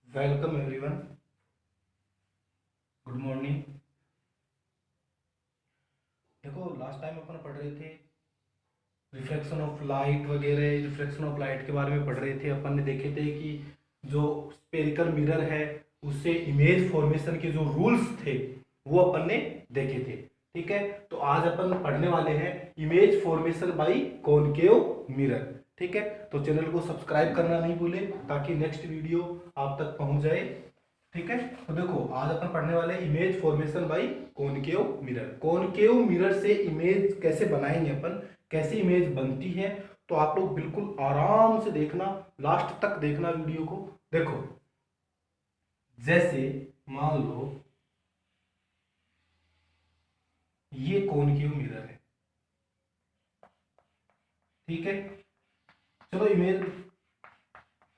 Welcome everyone. Good morning. देखो, last time अपन पढ़ रहे थे रिफ्लेक्शन ऑफ लाइट वगैरह, रिफ्लेक्शन ऑफ लाइट के बारे में पढ़ रहे थे। अपन ने देखे थे कि जो स्पेरिकल मिरर है उससे इमेज फॉर्मेशन के जो रूल्स थे वो अपन ने देखे थे। ठीक है, तो आज अपन पढ़ने वाले हैं image formation by concave mirror. ठीक है, तो चैनल को सब्सक्राइब करना नहीं भूलें ताकि नेक्स्ट वीडियो आप तक पहुंच जाए। ठीक है, तो देखो आज अपन पढ़ने वाले image formation by concave mirror. Concave mirror से इमेज कैसे बनाएंगे अपन, कैसे इमेज बनती है, तो आप लोग बिल्कुल आराम से देखना, लास्ट तक देखना वीडियो को। देखो, जैसे मान लो ये कॉनकेव मिरर है। ठीक है, चलो इमेज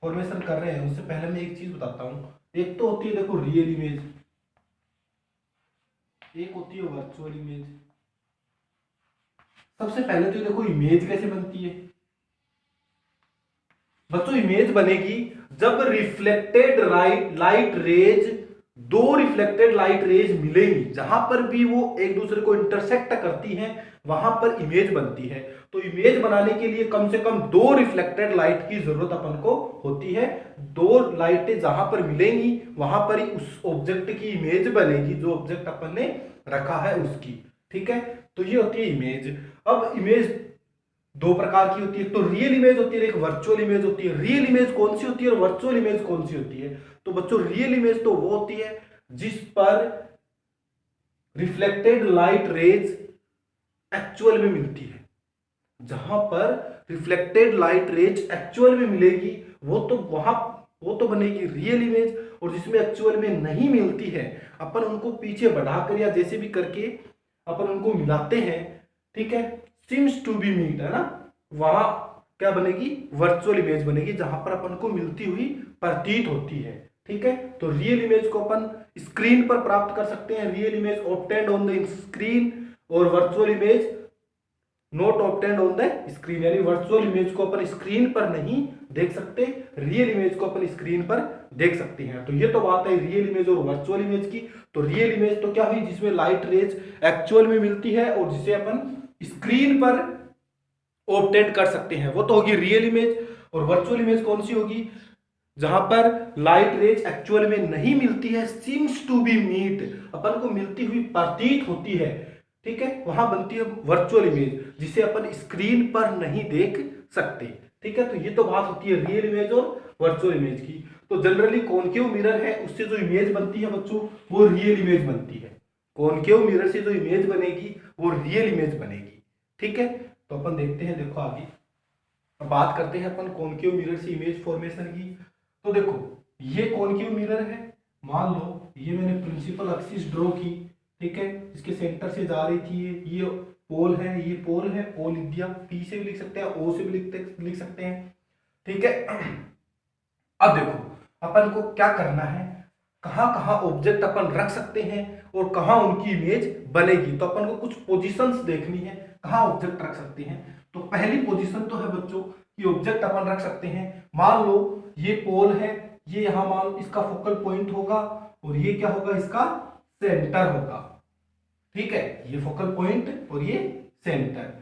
फॉर्मेशन कर रहे हैं उससे पहले मैं एक चीज बताता हूं। एक तो होती है देखो रियल इमेज, एक होती है वर्चुअल इमेज। सबसे पहले तो देखो इमेज कैसे बनती है बच्चों। इमेज बनेगी जब रिफ्लेक्टेड लाइट रेज, दो रिफ्लेक्टेड लाइट रेज मिलेंगी, जहां पर भी वो एक दूसरे को इंटरसेक्ट करती हैं वहां पर इमेज बनती है। तो इमेज बनाने के लिए कम से कम दो रिफ्लेक्टेड लाइट की जरूरत अपन को होती है। दो लाइटें जहां पर मिलेंगी वहां पर ही उस ऑब्जेक्ट की इमेज बनेगी, जो ऑब्जेक्ट अपन ने रखा है उसकी। ठीक है, तो ये होती है इमेज। अब इमेज दो प्रकार की होती है, तो रियल इमेज होती है, एक वर्चुअल इमेज होती है। रियल इमेज कौन सी होती है और वर्चुअल इमेज कौन सी होती है? तो बच्चों रियल इमेज तो वो होती है जिस पर रिफ्लेक्टेड लाइट रेज एक्चुअल में मिलती है। जहां पर रिफ्लेक्टेड लाइट रेज एक्चुअल में मिलेगी वो तो बनेगी रियल इमेज। और जिसमें एक्चुअल में नहीं मिलती है अपन उनको पीछे बढ़ाकर या जैसे भी करके अपन उनको मिलाते हैं। ठीक है, सिम्स टू बी मीट है ना, वहां क्या बनेगी? वर्चुअल इमेज बनेगी, जहां पर अपन को मिलती हुई प्रतीत होती है। ठीक है, तो रियल इमेज को अपन स्क्रीन पर प्राप्त कर सकते हैं, real image obtained on the screen. और virtual image not obtained on the screen, यानी वर्चुअल इमेज को अपन स्क्रीन पर नहीं देख सकते, रियल इमेज को अपन स्क्रीन पर देख सकते हैं। तो ये तो बात है रियल इमेज और वर्चुअल इमेज की। तो रियल इमेज तो क्या हुई? जिसमें लाइट रेज एक्चुअल में मिलती है और जिसे अपन स्क्रीन पर ऑब्टेन कर सकते हैं, वो तो होगी रियल इमेज। और वर्चुअल इमेज कौन सी होगी? जहां पर लाइट रेज एक्चुअल में नहीं मिलती है, सीम्स टू बी मीट, अपन को मिलती हुई प्रतीत होती है। ठीक है, वहां बनती है वर्चुअल इमेज, जिसे अपन स्क्रीन पर नहीं देख सकते। ठीक है, तो ये तो बात होती है रियल इमेज और वर्चुअल इमेज की। तो जनरली कॉनकेव मिरर है उससे जो इमेज बनती है बच्चों वो रियल इमेज बनती है। कॉनकेव मिरर से जो इमेज बनेगी वो रियल इमेज बनेगी। ठीक है, तो अपन देखते हैं, देखो आगे अब बात करते हैं अपन कॉनकेव मिरर से इमेज फॉर्मेशन की। तो देखो ये कॉनकेव मिरर है, मान लो ये मैंने प्रिंसिपल एक्सिस ड्रॉ की। ठीक है, इसके सेंटर से जा रही थी ये पोल है, ये पोल है, ओ लिख दिया, पी से भी लिख सकते हैं, ओ से भी लिख सकते हैं। ठीक है, अब देखो अपन को क्या करना है, कहां कहां ऑब्जेक्ट अपन रख सकते हैं और कहां उनकी इमेज बनेगी। तो अपन को कुछ पोजीशंस देखनी है, कहां ऑब्जेक्ट रख सकते हैं। तो पहली पोजीशन तो है बच्चों कि ऑब्जेक्ट अपन रख सकते हैं, मान लो ये पोल है, ये यहां मान इसका फोकल पॉइंट होगा और ये क्या होगा? इसका सेंटर होगा। ठीक है, ये फोकल पॉइंट और ये सेंटर।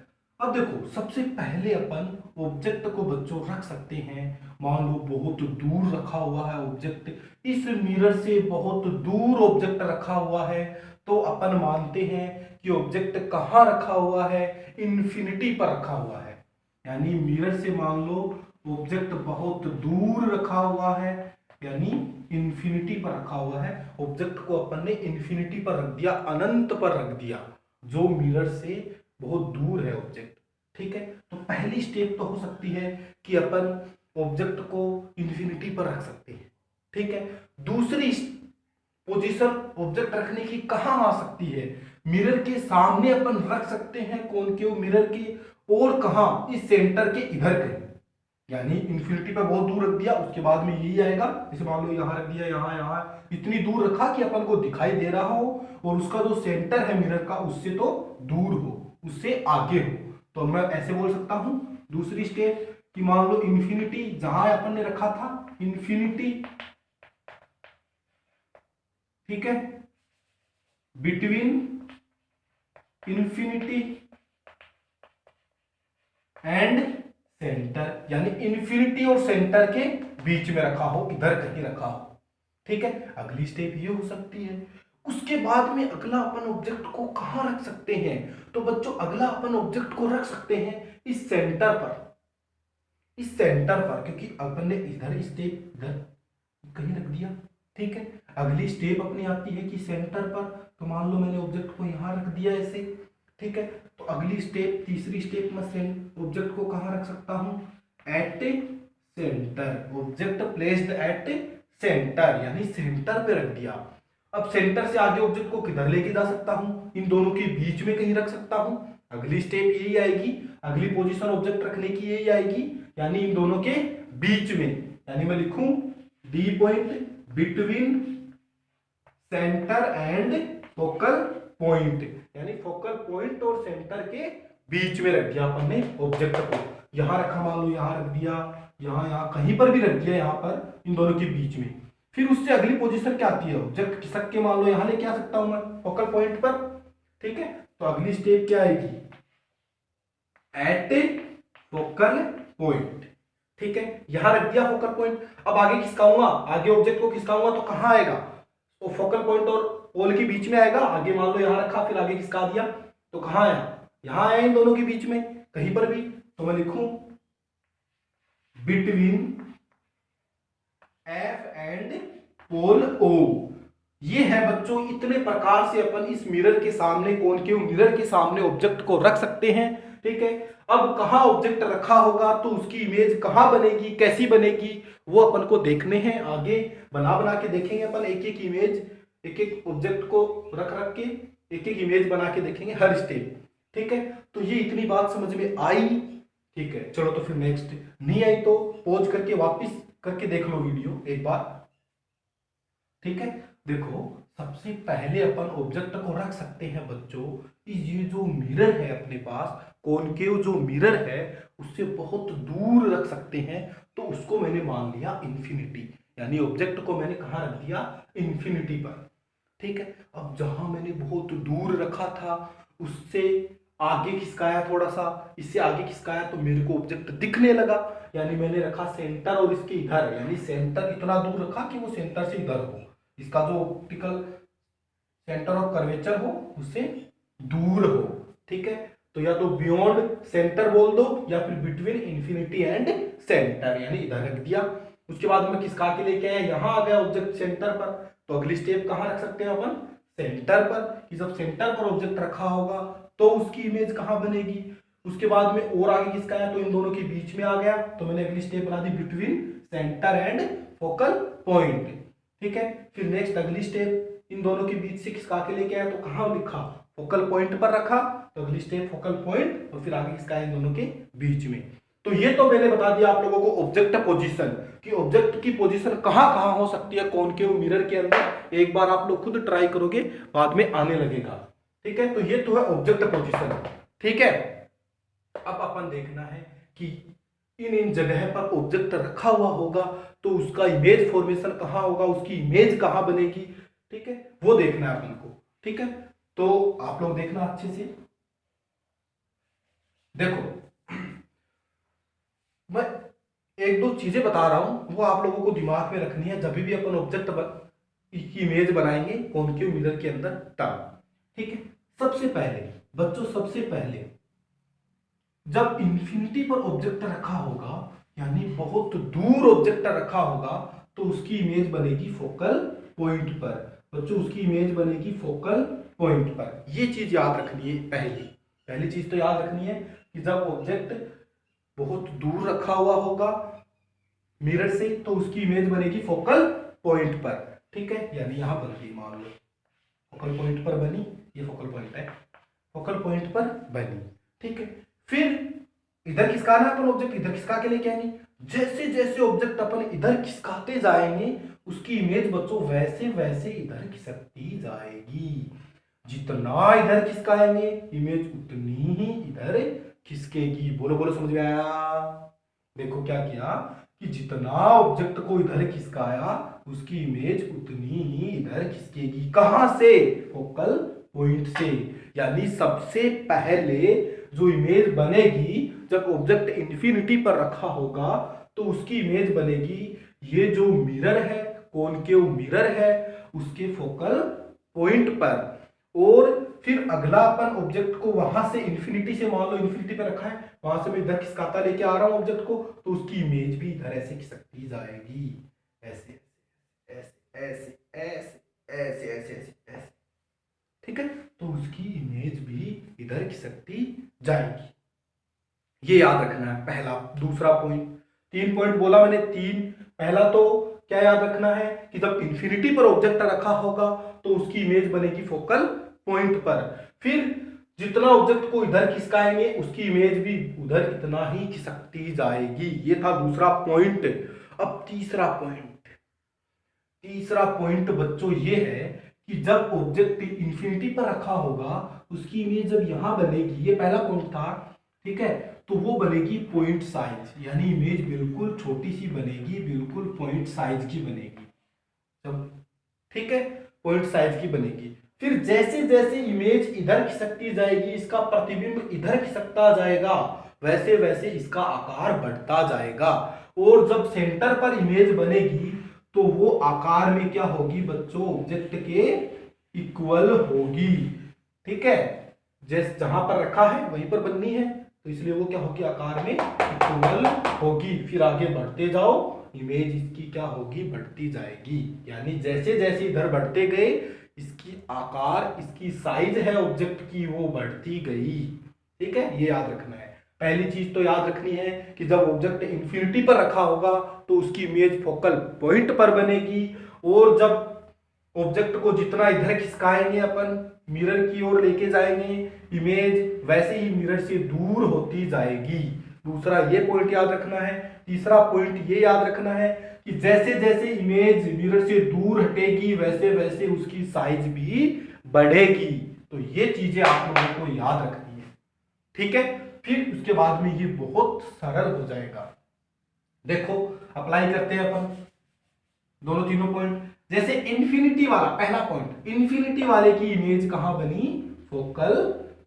अब देखो सबसे पहले अपन ऑब्जेक्ट को बच्चों रख सकते हैं, मान लो बहुत दूर रखा हुआ है ऑब्जेक्ट, इस मिरर से बहुत दूर ऑब्जेक्ट रखा हुआ है। तो अपन मानते हैं कि ऑब्जेक्ट कहाँ रखा हुआ है? इन्फिनिटी पर रखा हुआ है। यानी मिरर से मान लो ऑब्जेक्ट बहुत दूर रखा हुआ है, यानी इन्फिनिटी पर रखा हुआ है। ऑब्जेक्ट को अपन ने इन्फिनिटी पर रख दिया, अनंत पर रख दिया, जो मिरर से बहुत दूर है ऑब्जेक्ट। ठीक है, तो पहली स्टेप तो हो सकती है कि अपन ऑब्जेक्ट को इन्फिनिटी पर रख सकते हैं। ठीक है, दूसरी पोजीशन ऑब्जेक्ट रखने की कहां आ सकती है? मिरर के सामने अपन रख सकते हैं कॉनकेव मिरर के, और कहां? इस सेंटर के इधर कहीं, यानी इन्फिनिटी पर बहुत दूर रख दिया, उसके बाद में यही आएगा, जैसे मान लो यहां रख दिया, यहां यहां इतनी दूर रखा कि अपन को दिखाई दे रहा हो और उसका जो सेंटर है मिरर का उससे तो दूर हो, उससे आगे हो। तो मैं ऐसे बोल सकता हूं दूसरी स्टेप कि मान लो इन्फिनिटी जहां अपन ने रखा था, इन्फिनिटी ठीक है, बिटवीन इन्फिनिटी एंड सेंटर, यानी इन्फिनिटी और सेंटर के बीच में रखा हो, इधर कहीं रखा हो। ठीक है, अगली स्टेप ये हो सकती है। उसके बाद में अगला अपन ऑब्जेक्ट को कहां रख सकते हैं? तो बच्चों अगला अपन ऑब्जेक्ट को रख सकते हैं इस सेंटर पर, इस सेंटर पर, क्योंकि अपन ने इधर स्टेप इधर कहीं रख दिया। ठीक है, अगली स्टेप अपनी आती है कि सेंटर पर, तो मान लो मैंने ऑब्जेक्ट को यहां रख दिया ऐसे। ठीक है, तो अगली स्टेप, तीसरी स्टेप में ऑब्जेक्ट को कहां रख सकता हूं? At centre, object placed at centre, यानी सेंटर पे रख दिया। अब सेंटर से आगे ऑब्जेक्ट को किधर लेके जा सकता हूं? इन दोनों के बीच में कहीं रख सकता हूं। अगली स्टेप यही आएगी, अगली पोजीशन ऑब्जेक्ट रखने की यही आएगी, यानी इन दोनों के बीच में, यानी मैं लिखूं D point between centre and focal point, यानी फोकल पॉइंट और सेंटर के बीच में रख दिया अपन ने ऑब्जेक्ट को। यहां रखा, मान लो यहां रख दिया, यहां कहीं पर भी रख दिया, यहां पर इन दोनों के बीच में। फिर उससे अगली पोजीशन क्या आती है? ऑब्जेक्ट खिसक के मान लो यहां लेके आ सकता हूं मैं फोकल पॉइंट पर। ठीक है, तो अगली स्टेप क्या आएगी? At focal point. ठीक है, यहां रख दिया फोकल पॉइंट। अब आगे खिसकाऊंगा, आगे ऑब्जेक्ट को खिसकाऊंगा तो कहां आएगा? तो फोकल पॉइंट और पोल के बीच में आएगा। आगे मान लो यहां रखा, फिर आगे खिसका दिया तो कहां आया? यहां आया, इन दोनों के बीच में कहीं पर भी। तो मैं लिखूं बिटवीन एफ एंड पोल ओ। ये है बच्चों, इतने प्रकार से अपन इस मिरर के सामने, कॉनकेव मिरर के सामने ऑब्जेक्ट को रख सकते हैं। ठीक है, अब कहां ऑब्जेक्ट रखा होगा तो उसकी इमेज कहां बनेगी, कैसी बनेगी, वो अपन को देखने हैं। आगे बना बना के देखेंगे अपन, एक एक इमेज, एक एक ऑब्जेक्ट को रख रख के एक एक इमेज बना के देखेंगे हर स्टेप। ठीक है, तो ये इतनी बात समझ में आई। ठीक है, चलो तो फिर नेक्स्ट। नहीं आई तो पॉज करके वापस करके देख लो वीडियो एक बार। ठीक है, देखो सबसे पहले अपन ऑब्जेक्ट को रख सकते हैं बच्चों, ये जो मिरर है अपने पास, कॉनकेव जो मिरर है, उससे बहुत दूर रख सकते हैं। तो उसको मैंने मान लिया इन्फिनिटी, यानी ऑब्जेक्ट को मैंने कहां रख दिया? इन्फिनिटी पर। ठीक है, अब जहां मैंने बहुत दूर रखा था उससे आगे खिसकाया, थोड़ा सा इससे आगे खिसकाया तो मेरे को ऑब्जेक्ट दिखने लगा, यानी मैंने रखा सेंटर और इसके इधर, यानी सेंटर इतना दूर रखा कि वो सेंटर से इधर हो, इसका जो ऑप्टिकल सेंटर ऑफ कर्वेचर हो उससे दूर हो। ठीक है, तो या तो बियॉन्ड सेंटर बोल दो या फिर बिटवीन इन्फिनिटी एंड सेंटर, यानी इधर रख दिया। उसके बाद में खिसका के लेके आया, यहां आ गया ऑब्जेक्ट सेंटर पर। तो अगली स्टेप कहां रख सकते हैं अपन? सेंटर पर, कि जब सेंटर पर ऑब्जेक्ट रखा होगा तो उसकी इमेज कहां बनेगी। उसके बाद में और आगे खिसकाया तो इन दोनों के बीच में आ गया, तो मैंने अगली स्टेप बना दी between centre and focal point. ठीक है, फिर नेक्स्ट अगली स्टेप, इन दोनों के बीच से खिसका के लेके आया तो कहां लिखा? फोकल पॉइंट पर रखा, तो अगली स्टेप फोकल पॉइंट और फिर आगे खिसकाया इन दोनों के बीच में। तो ये तो मैंने बता दिया आप लोगों को ऑब्जेक्ट पोजीशन, कि ऑब्जेक्ट की पोजीशन कहां कहां हो सकती है कॉनकेव मिरर के अंदर। एक बार आप लोग खुद ट्राई करोगे, बाद में आने लगेगा। ठीक है, तो ये तो है ऑब्जेक्ट पोजीशन। ठीक है, अब अपन देखना है कि इन जगह पर ऑब्जेक्ट रखा हुआ होगा तो उसका इमेज फॉर्मेशन कहां होगा, उसकी इमेज कहां बनेगी। ठीक है, वो देखना है अपन को। ठीक है, तो आप लोग देखना अच्छे से। देखो मैं एक दो चीजें बता रहा हूं, वो आप लोगों को दिमाग में रखनी है जब भी अपन ऑब्जेक्ट की इमेज बनाएंगे कॉनकेव मिरर के अंदर तब। ठीक है, सबसे पहले बच्चों, सबसे पहले जब इंफिनिटी पर ऑब्जेक्ट रखा होगा, यानी बहुत दूर ऑब्जेक्ट रखा होगा, तो उसकी इमेज बनेगी फोकल पॉइंट पर। बच्चों उसकी इमेज बनेगी फोकल पॉइंट पर। ये चीज याद रखनी है। पहली चीज तो याद रखनी है कि जब ऑब्जेक्ट बहुत दूर रखा हुआ होगा मिरर से तो उसकी इमेज बनेगी फोकल पॉइंट पर। ठीक है, यानी यहां बन गई, मान लो फोकल पॉइंट पर बनी, ये फोकल पॉइंट है, फोकल पॉइंट पर बनी। ठीक है, फिर इधर खिसकाना अपन ऑब्जेक्ट, इधर खिसका के लेके आएंगे। जैसे जैसे ऑब्जेक्ट अपन इधर खिसकाते जाएंगे उसकी इमेज बच्चों वैसे वैसे इधर खिसकती जाएगी। जितना इधर खिसकाएंगे इमेज उतनी ही इधर खिसकेगी। बोलो बोलो, समझ में आया? देखो क्या किया कि जितना ऑब्जेक्ट को इधर खिसकाया उसकी इमेज उतनी ही इधर खिसकेगी। कहां से? फोकल पॉइंट से। यानी सबसे पहले जो इमेज बनेगी जब ऑब्जेक्ट इन्फिनिटी पर रखा होगा तो उसकी इमेज बनेगी ये जो मिरर है, कॉनकेव मिरर है, उसके फोकल पॉइंट पर। और फिर अगला अपन ऑब्जेक्ट को वहां से इन्फिनिटी से, मान लो इन्फिनिटी पे रखा है, वहां से मैं इधर खिसकाता लेके आ रहा हूं ऑब्जेक्ट को, तो उसकी इमेज भी इधर ऐसे खिसकती जाएगी, ऐसे ऐसे ऐसे ऐसे ऐसे ऐसे ऐसे ऐसे। ठीक है, तो उसकी इमेज भी इधर खिसकती जाएगी। ये याद रखना है पहला। दूसरा पॉइंट, 3 पॉइंट बोला मैंने, 3। पहला तो क्या याद रखना है कि जब इंफिनिटी पर ऑब्जेक्ट रखा होगा तो उसकी इमेज बनेगी फोकल पॉइंट पर। फिर जितना ऑब्जेक्ट को इधर खिसकाएंगे उसकी इमेज भी उधर इतना ही खिसकती जाएगी। ये था दूसरा पॉइंट। अब तीसरा पॉइंट, तीसरा पॉइंट बच्चों ये है कि जब ऑब्जेक्ट इंफिनिटी पर रखा होगा उसकी इमेज जब यहां बनेगी, ये पहला पॉइंट था, ठीक है, तो वो बनेगी पॉइंट साइज, यानी इमेज बिल्कुल छोटी सी बनेगी, बिल्कुल पॉइंट साइज की बनेगी। जब, ठीक है, पॉइंट साइज की बनेगी। फिर जैसे जैसे इमेज इधर खिसकती जाएगी, इसका प्रतिबिंब इधर खिसकता जाएगा, वैसे वैसे इसका आकार बढ़ता जाएगा। और जब सेंटर पर इमेज बनेगी तो वो आकार में क्या होगी बच्चों? ऑब्जेक्ट के इक्वल होगी। ठीक है, जैसे जहां पर रखा है वहीं पर बननी है, तो इसलिए वो क्या होगी? आकार में इक्वल होगी। फिर आगे बढ़ते जाओ, इमेज इसकी क्या होगी? बढ़ती जाएगी। यानी जैसे जैसे इधर बढ़ते गए इसकी आकार, इसकी साइज है ऑब्जेक्ट की, वो बढ़ती गई। ठीक है, ये याद रखना है। पहली चीज तो याद रखनी है कि जब ऑब्जेक्ट इंफिनिटी पर रखा होगा तो उसकी इमेज फोकल पॉइंट पर बनेगी, और जब ऑब्जेक्ट को जितना इधर खिसकाएंगे अपन, मिरर की ओर लेके जाएंगे, इमेज वैसे ही मिरर से दूर होती जाएगी। दूसरा ये पॉइंट याद रखना है। तीसरा पॉइंट ये याद रखना है कि जैसे जैसे इमेज मिरर से दूर हटेगी वैसे वैसे उसकी साइज भी बढ़ेगी। तो ये चीजें आप लोगों को याद रखनी है। ठीक है, फिर उसके बाद में ये बहुत सरल हो जाएगा। देखो अप्लाई करते हैं अपन दोनों तीनों पॉइंट। जैसे इंफिनिटी वाला पहला पॉइंट, इंफिनिटी वाले की इमेज कहां बनी? फोकल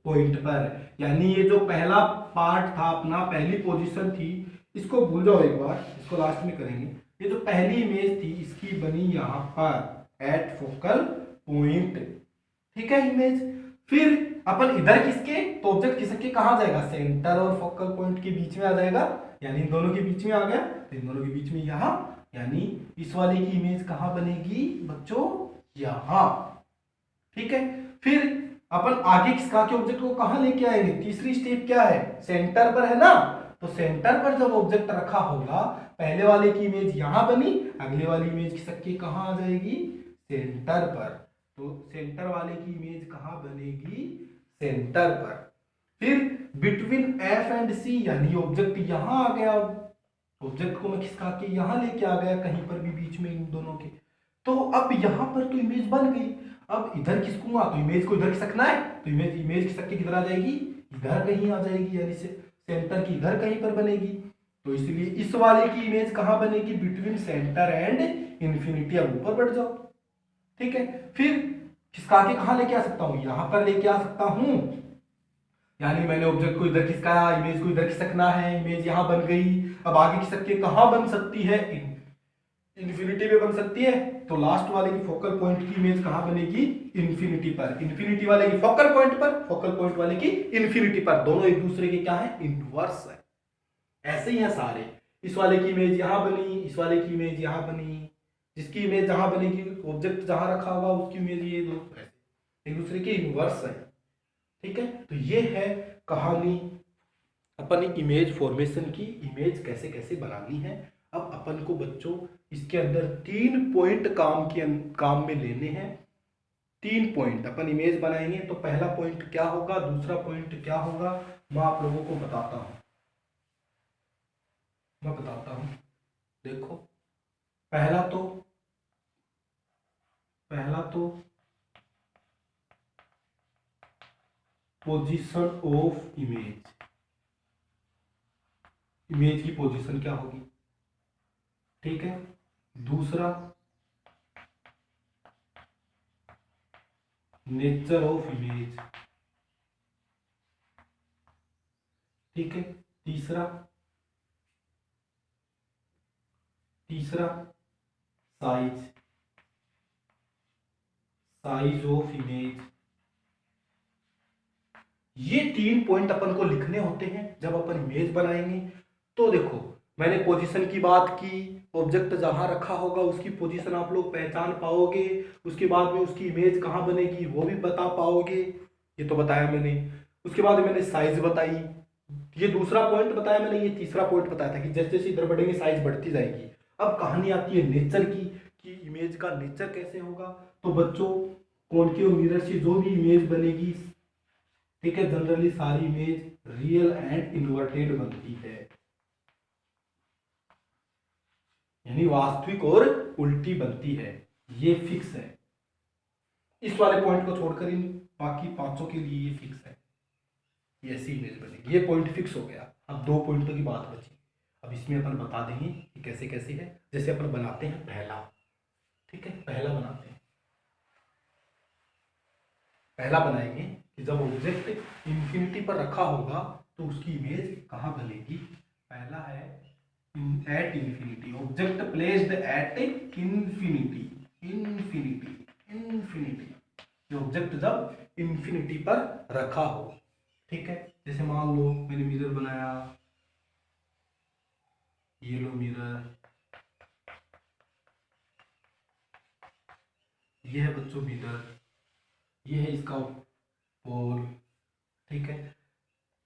पॉइंट पर। यानी ये जो पहला पार्ट था अपना, पहली पोजीशन थी, इसको भूल जाओ एक बार, इसको लास्ट में करेंगे। ये जो पहली इमेज थी इसकी बनी यहां पर एट फोकल पॉइंट। ठीक है इमेज। फिर अपन इधर खिसके तो ऑब्जेक्ट खिसक के कहां जाएगा? सेंटर और फोकल पॉइंट के बीच में आ जाएगा, यानी इन दोनों के बीच में आ गया, इन दोनों के बीच में यहां, यानी इस वाले की इमेज कहां बनेगी बच्चों? यहां। ठीक है, फिर अपन आगे खिसका के ऑब्जेक्ट को कहां लेके आएंगे? तीसरी स्टेप क्या है? सेंटर पर है ना, तो सेंटर पर जब ऑब्जेक्ट रखा होगा, पहले वाले की इमेज यहां बनी, अगले वाली इमेज खिसक के कहां आ जाएगी? सेंटर पर। तो सेंटर वाले की इमेज कहां बनेगी? सेंटर पर। फिर बिटवीन एफ एंड सी, यानी ऑब्जेक्ट यहां आ गया, ऑब्जेक्ट को मैं खिसका के यहां लेके आ गया, कहीं पर भी बीच में इन दोनों के, तो अब यहां पर तो इमेज बन गई। अब इधर खिसकूंगा तो इमेज को इधर खिसकना है, तो इमेज खिसक के किधर आ जाएगी? इधर कहीं आ जाएगी, यानी से सेंटर की इधर कहीं पर बनेगी। तो इसलिए इस वाले की इमेज कहां बनेगी? Between centre and infinity. अब ऊपर बढ़ जाओ। ठीक है, फिर खिसका के कहां लेके आ सकता हूं? यहां पर लेके आ सकता हूं, यानी मैंने ऑब्जेक्ट को इधर खिसकाया, इमेज को इधर खिसकना है, इमेज यहां बन गई। अब आगे खिसक के कहां बन सकती है? इंफिनिटी में बन सकती है। तो लास्ट वाले की फोकल पॉइंट की इमेज कहां बनेगी? इंफिनिटी पर। इंफिनिटी वाले की फोकल पॉइंट पर, फोकल पॉइंट वाले की इंफिनिटी पर। दोनों एक दूसरे के क्या है? इनवर्स है। ऐसे ही है सारे। इस वाले की इमेज यहां बनी, इस वाले की इमेज यहां बनी, जिसकी इमेज जहां बनेगी ऑब्जेक्ट जहां रखा होगा उसकी इमेज ये दो एक दूसरे के इनवर्स है। ठीक है, तो ये है कहानी अपन इमेज फॉर्मेशन की, इमेज कैसे कैसे बनानी है। अब अपन को बच्चों इसके अंदर 3 पॉइंट काम में लेने हैं। 3 पॉइंट अपन इमेज बनाएंगे, तो पहला पॉइंट क्या होगा, दूसरा पॉइंट क्या होगा, मैं आप लोगों को बताता हूं। देखो पहला तो पोजीशन ऑफ इमेज, इमेज की पोजीशन क्या होगी। ठीक है, दूसरा नेचर ऑफ इमेज, ठीक है। तीसरा साइज, साइज ऑफ इमेज। ये 3 पॉइंट अपन को लिखने होते हैं जब अपन इमेज बनाएंगे। तो देखो, मैंने पोजीशन की बात की, ऑब्जेक्ट जहां रखा होगा उसकी पोजीशन आप लोग पहचान पाओगे, उसके बाद में उसकी इमेज कहां बनेगी वो भी बता पाओगे, ये तो बताया मैंने। उसके बाद मैंने साइज बताई, ये दूसरा पॉइंट बताया मैंने, ये तीसरा पॉइंट बताया था कि जैसे जैसे इधर बढ़ेंगे साइज बढ़ती जाएगी। अब कहानी आती है नेचर की, कि इमेज का नेचर कैसे होगा। तो बच्चों, कॉनकेव मिरर से जो भी इमेज बनेगी, ठीक है, जनरली सारी इमेज रियल एंड इन्वर्टेड बनती है, यानी वास्तविक और उल्टी बनती है, ये फिक्स है। इस वाले पॉइंट को छोड़कर इन बाकी पांचों के लिए ये फिक्स है, ये ऐसी इमेज बनेगी। ये पॉइंट फिक्स हो गया। अब 2 पॉइंटों की बात बची। अब इसमें अपन बता देंगे कि कैसे कैसे है। जैसे अपन बनाते हैं पहला, ठीक है, पहला बनाते हैं। पहला बनाएंगे कि जब ऑब्जेक्ट इंफिनिटी पर रखा होगा तो उसकी इमेज कहाँ बनेगी। पहला है at infinity, object placed at infinity, infinity, infinity. ये ऑब्जेक्ट जब इंफिनिटी पर रखा हो, ठीक है। जैसे मान लो मैंने मिरर बनाया, ये लो मिरर, ये है बच्चों मिरर, ये है इसका पोल, ठीक है।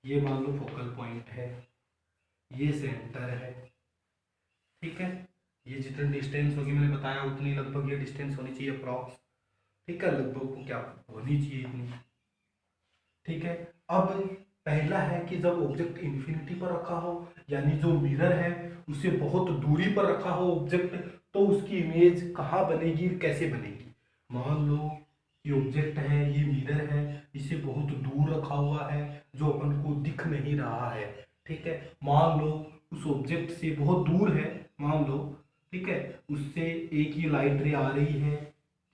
ये मान लो फोकल पॉइंट है, ये सेंटर है, ठीक है। ये जितनी डिस्टेंस होगी मैंने बताया उतनी लगभग ये डिस्टेंस होनी चाहिए अप्रॉक्स, ठीक है, लगभग क्या होनी चाहिए इतनी, ठीक है। अब पहला है कि जब ऑब्जेक्ट इंफिनिटी पर रखा हो, यानी जो मिरर है उसे बहुत दूरी पर रखा हो ऑब्जेक्ट, तो उसकी इमेज कहाँ बनेगी, कैसे बनेगी। मान लो ये ऑब्जेक्ट है, ये मिरर है, इसे बहुत दूर रखा हुआ है जो अपन को दिख नहीं रहा है, ठीक है। मान लो उस ऑब्जेक्ट से बहुत दूर है, मान लो, ठीक है, उससे एक ही लाइट रे आ रही है,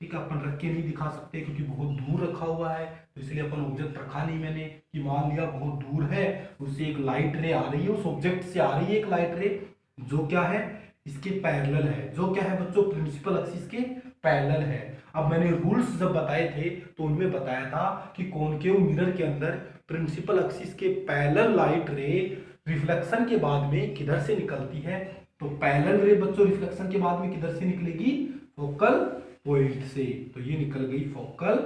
ठीक है। अपन रख के नहीं दिखा सकते क्योंकि बहुत दूर रखा हुआ है, तो इसलिए अपन ऑब्जेक्ट रखा नहीं मैंने, कि मान लिया बहुत दूर है, उससे एक लाइट रे आ रही है, उस ऑब्जेक्ट से आ रही है एक लाइट रे जो क्या है, इसके पैरेलल है, जो क्या है बच्चों, प्रिंसिपल एक्सिस के पैरेलल है। अब मैंने रूल्स जब बताए थे तो उनमें बताया था कि कॉनकेव मिरर के अंदर प्रिंसिपल एक्सिस के पैरेलल लाइट रे रिफ्लेक्शन के बाद में किधर से निकलती है, तो पैरेलल रे बच्चों रिफ्लेक्शन के बाद में किधर से निकलेगी, फोकल पॉइंट से। तो ये निकल गई फोकल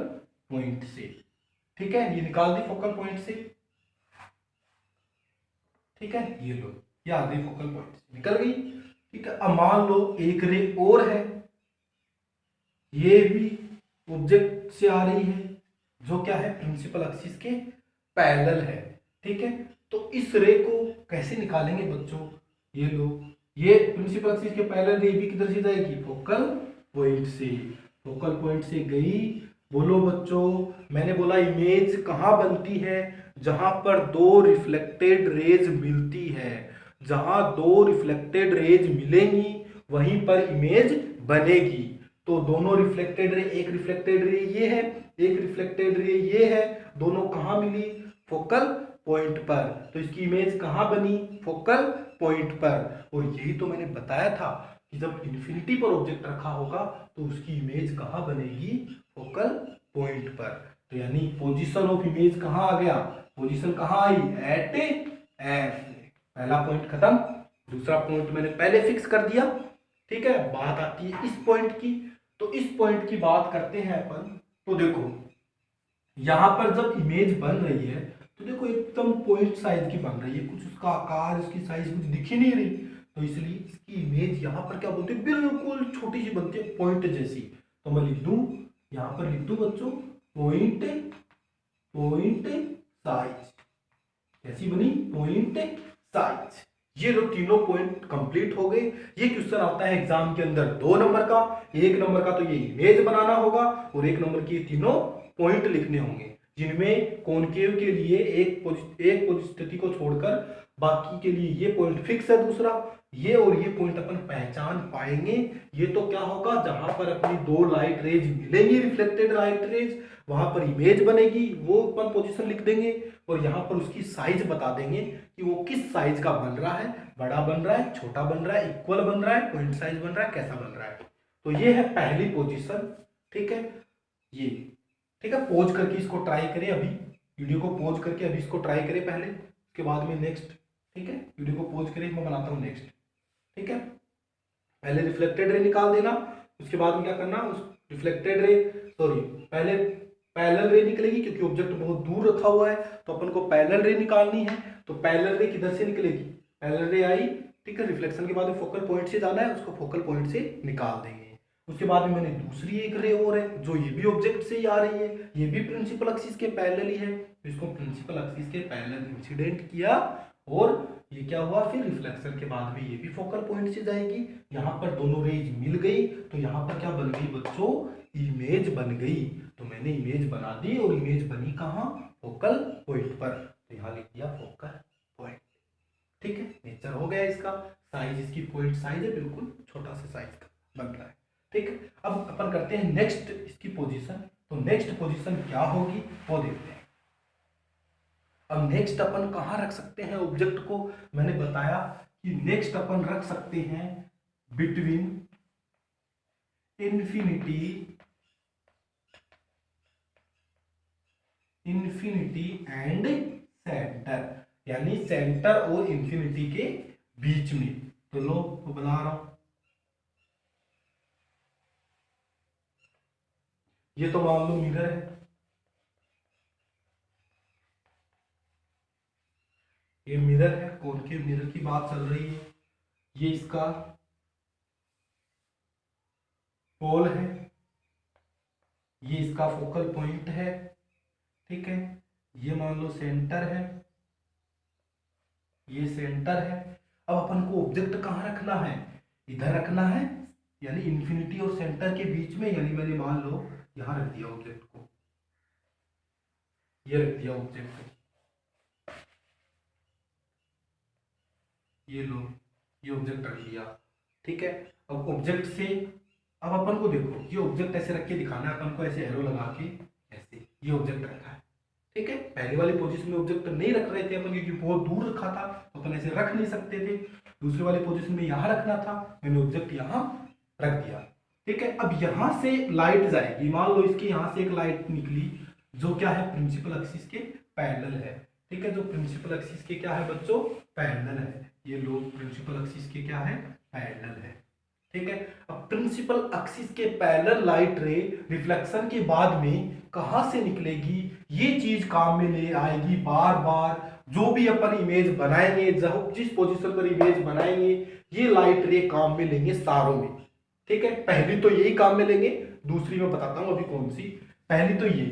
पॉइंट से, ठीक है, ये निकाल दी फोकल पॉइंट से, ठीक है। ये लो, ये आ गई फोकल पॉइंट से निकल गई, ठीक है। अब मान लो एक रे और है, ये भी ऑब्जेक्ट से आ रही है, जो क्या है, प्रिंसिपल एक्सिस के पैरेलल है, ठीक है। तो इस रे को कैसे निकालेंगे बच्चों, ये लो, ये प्रिंसिपल एक्सिस के पैरेलल रे भी किधर से जाएगी, फोकल पॉइंट से, फोकल पॉइंट से गई। बोलो बच्चों, मैंने बोला इमेज कहाँ बनती है, जहां पर 2 रिफ्लेक्टेड रेज मिलती है, जहां 2 रिफ्लेक्टेड रेज मिलेंगी वहीं पर इमेज बनेगी। तो दोनों रिफ्लेक्टेड रे, एक रिफ्लेक्टेड रे ये है, एक रिफ्लेक्टेड रे ये है, दोनों कहाँ मिली, फोकल पॉइंट पर, तो इसकी इमेज कहाँ बनी, फोकल पॉइंट पर। और यही तो मैंने बताया था कि जब इन्फिनिटी पर ऑब्जेक्ट रखा होगा तो उसकी इमेज कहाँ बनेगी, फोकल पॉइंट पर। तो यानी पोजीशन ऑफ इमेज कहाँ आ गया, पोजीशन कहाँ आई, एट एफ। पहला पॉइंट खत्म, दूसरा पॉइंट मैंने पहले फिक्स कर दिया, ठीक है। बात आती है इस पॉइंट की, तो इस पॉइंट की बात करते हैं अपन। तो देखो यहां पर जब इमेज बन रही है तो देखो एकदम पॉइंट साइज की बन रही है, कुछ उसका आकार, उसकी साइज कुछ दिख ही नहीं रही, तो इसलिए इसकी इमेज यहाँ पर क्या बोलते हैं, बिल्कुल छोटी सी बनती है, पॉइंट जैसी। तो मैं लिख दूं, यहाँ पर लिख दूं बच्चों, पॉइंट, पॉइंट साइज। कैसी बनी, पॉइंट साइज। ये जो तीनों पॉइंट कंप्लीट हो गए। ये क्वेश्चन आता है एग्जाम के अंदर 2 नंबर का, 1 नंबर का तो ये इमेज बनाना होगा और 1 नंबर की तीनों पॉइंट लिखने होंगे, जिनमें कॉनकेव के लिए एक स्थिति को छोड़कर बाकी के लिए ये पॉइंट फिक्स है दूसरा, ये और ये पॉइंट अपन पहचान पाएंगे। ये तो क्या होगा, जहां पर अपनी दो लाइट रेज मिलेंगी, रिफ्लेक्टेड लाइट रेज, वहां पर इमेज बनेगी, वो अपन पोजीशन लिख देंगे और यहाँ पर उसकी साइज बता देंगे कि वो किस साइज का बन रहा है, बड़ा बन रहा है, छोटा बन रहा है, इक्वल बन रहा है, पॉइंट साइज बन रहा है, कैसा बन रहा है। तो ये है पहली पोजीशन, ठीक है। ये ठीक है, पॉज करके इसको ट्राई करें, अभी वीडियो को पॉज करके अभी इसको ट्राई करें पहले, उसके बाद में नेक्स्ट, ठीक है। वीडियो को पॉज करें, मैं बनाता हूँ नेक्स्ट, ठीक है। पहले रिफ्लेक्टेड रे निकाल देना, उसके बाद में क्या करना, उस रिफ्लेक्टेड रे, सॉरी, पहले पैरेलल रे निकलेगी क्योंकि ऑब्जेक्ट बहुत दूर रखा हुआ है, तो अपन को पैरेलल रे निकालनी है। तो पैरेलल रे किधर से निकलेगी, पैरेलल रे आई, ठीक है, रिफ्लेक्शन के बाद में फोकल पॉइंट से जाना है, उसको फोकल पॉइंट से निकाल देंगे। उसके बाद में मैंने दूसरी एक रे और है जो ये भी ऑब्जेक्ट से ही आ रही है, ये भी प्रिंसिपल एक्सिस के पैरेलल ही है, तो इसको प्रिंसिपल एक्सिस के पैरेलल इंसिडेंट किया और ये क्या हुआ, फिर रिफ्लेक्शन के बाद में ये भी फोकल पॉइंट से जाएगी, यहाँ पर दोनों रेज मिल गई, तो यहाँ पर क्या बन गई बच्चों, इमेज बन गई। तो मैंने इमेज बना दी और इमेज बनी कहाँ, फोकल पॉइंट पर, तो यहाँ लिख दिया फोकल पॉइंट, ठीक है। नेचर हो गया इसका, साइज इसकी पॉइंट साइज है, बिल्कुल छोटा सा साइज का बन रहा है, ठीक है। अब अपन करते हैं नेक्स्ट इसकी पोजीशन, तो नेक्स्ट पोजीशन क्या होगी वो देखते हैं। अब नेक्स्ट अपन कहाँ रख सकते हैं ऑब्जेक्ट को, मैंने बताया कि नेक्स्ट अपन रख सकते हैं बिटवीन इंफिनिटी एंड सेंटर, यानी सेंटर और इंफिनिटी के बीच में। तो लो वो बना रहा हूं, ये तो मान लो मिरर है, ये मिरर है, कॉनकेव मिरर की बात चल रही है, ये इसका पोल है, ये इसका फोकल पॉइंट है, ठीक है। ये मान लो सेंटर है, ये सेंटर है। अब अपन को ऑब्जेक्ट कहाँ रखना है, इधर रखना है, यानी इंफिनिटी और सेंटर के बीच में, यानी मैंने मान लो यहां रख दिया ऑब्जेक्ट को, ये रख दिया ऑब्जेक्ट को, ये लो ये ऑब्जेक्ट रख दिया, ठीक है। अब ऑब्जेक्ट से अब अपन को देखो, ये ऑब्जेक्ट ऐसे रख के दिखाना है अपन को, ऐसे एरो लगा के ऐसे, ये ऑब्जेक्ट रखा है, ठीक है। पहले वाली पोजीशन में ऑब्जेक्ट नहीं रख रहे थे अपन क्योंकि बहुत दूर रखा था, तो अपन ऐसे रख नहीं सकते थे। दूसरी वाली पोजीशन में यहाँ रखना था, मैंने ऑब्जेक्ट यहाँ रख दिया, ठीक है। अब यहाँ से लाइट जाएगी, मान लो इसकी यहाँ से एक लाइट निकली जो क्या है, प्रिंसिपल एक्सिस के पैरेलल है, ठीक है। जो प्रिंसिपल एक्सिस के क्या है बच्चों, पैरेलल है, ये लो प्रिंसिपल एक्सिस के क्या है, पैरेलल है, ठीक है। अब प्रिंसिपल एक्सिस के पैरेलल लाइट रे रिफ्लेक्शन के बाद में कहां से निकलेगी, ये चीज काम में ले आएगी बार बार। जो भी अपन इमेज बनाएंगे, जब जिस पोजीशन पर इमेज बनाएंगे, ये लाइट रे काम में लेंगे सारों में, ठीक है। पहली तो यही काम में लेंगे, दूसरी मैं बताता हूं अभी कौन सी। पहली तो ये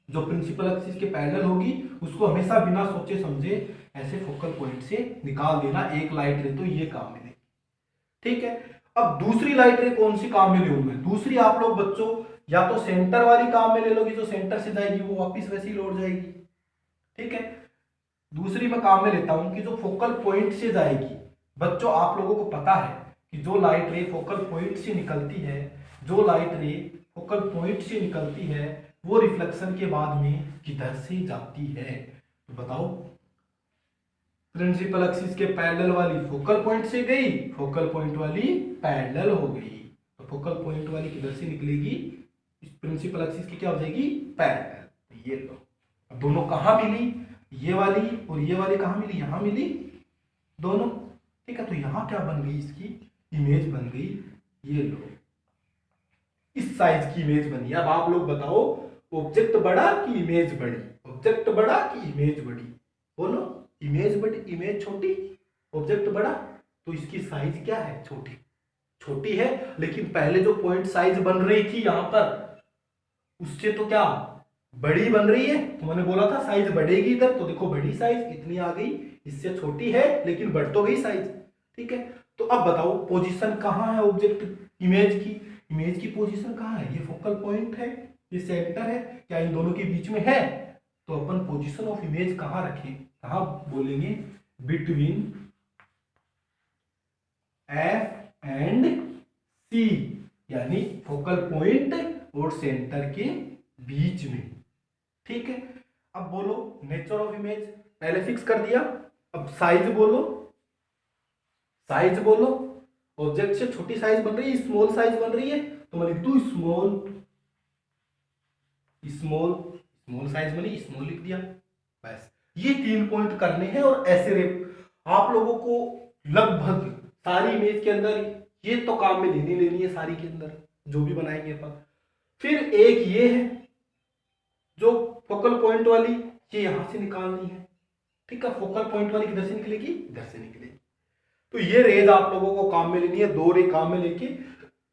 जो प्रिंसिपल एक्सिस के पैरेलल होगी, उसको हमेशा बिना सोचे समझे ऐसे फोकल पॉइंट से निकाल देना, एक लाइट रे तो ये काम में लेगी, ठीक है। अब दूसरी लाइट रे कौन सी काम में लूंगा, दूसरी आप लोग बच्चों या तो सेंटर वाली काम में ले लोगे, जो सेंटर से जाएगी वो वापस वैसे ही लौट जाएगी, ठीक है। दूसरी मैं काम में लेता हूं कि जो फोकल पॉइंट से जाएगी, बच्चों आप लोगों को पता है कि जो लाइट रे फोकल पॉइंट से निकलती है, जो लाइट रे फोकल पॉइंट से निकलती है, वो रिफ्लेक्शन के बाद में किधर से जाती है, तो बताओ। प्रिंसिपल एक्सिस के पैरेलल वाली फोकल पॉइंट से गई, फोकल पॉइंट वाली पैरेलल हो गई, तो फोकल पॉइंट वाली किधर से निकलेगी, प्रिंसिपल एक्सिस की क्या हो जाएगी, पैरेलल। ये लो, अब दोनों कहां मिली, ये वाली और ये वाली कहां मिली, यहां मिली दोनों, ठीक है। तो यहां क्या बन गई, इसकी इमेज बन गई, ये लो इस साइज की इमेज बनी। अब आप लोग बताओ, ऑब्जेक्ट बड़ा कि इमेज बड़ी, ऑब्जेक्ट बड़ा कि इमेज बड़ी, बोलो। इमेज बड़ी, इमेज छोटी, ऑब्जेक्ट बड़ा, तो इसकी साइज क्या है, छोटी, छोटी है। लेकिन पहले जो पॉइंट साइज बन रही थी यहां पर, उससे तो क्या बड़ी बन रही है, तो मैंने बोला था साइज बढ़ेगी इधर, तो देखो बड़ी साइज इतनी आ गई, इससे छोटी है लेकिन बढ़ तो गई साइज, ठीक है। तो अब बताओ पोजीशन कहां है ऑब्जेक्ट इमेज की, इमेज की पोजीशन कहां है, ये फोकल पॉइंट है, ये सेंटर है, क्या इन दोनों के बीच में है, तो अपन पोजीशन ऑफ इमेज कहां रखें, कहां बोलेंगे, बिटवीन एफ एंड सी, यानी फोकल पॉइंट और सेंटर के बीच में। ठीक है, अब बोलो नेचर ऑफ इमेज, पहले फिक्स कर दिया। अब साइज बोलो, साइज बोलो। ऑब्जेक्ट से छोटी साइज बन रही है, स्मॉल साइज बन रही है, तो मैं लिख दूं स्मॉल, स्मॉल, स्मॉल साइज बनी, स्मॉल लिख दिया। बस ये 3 पॉइंट करने हैं और ऐसे रेप आप लोगों को लगभग सारी इमेज के अंदर ये तो काम में लेनी है सारी के अंदर जो भी बनाएंगे अपन। फिर एक ये है जो फोकल पॉइंट वाली, ये यहां से निकालनी है। ठीक है, फोकल पॉइंट वाली किधर से निकलेगी, इधर से निकलेगी। तो ये रेज आप लोगों को काम में लेनी है, 2 रे काम में लेके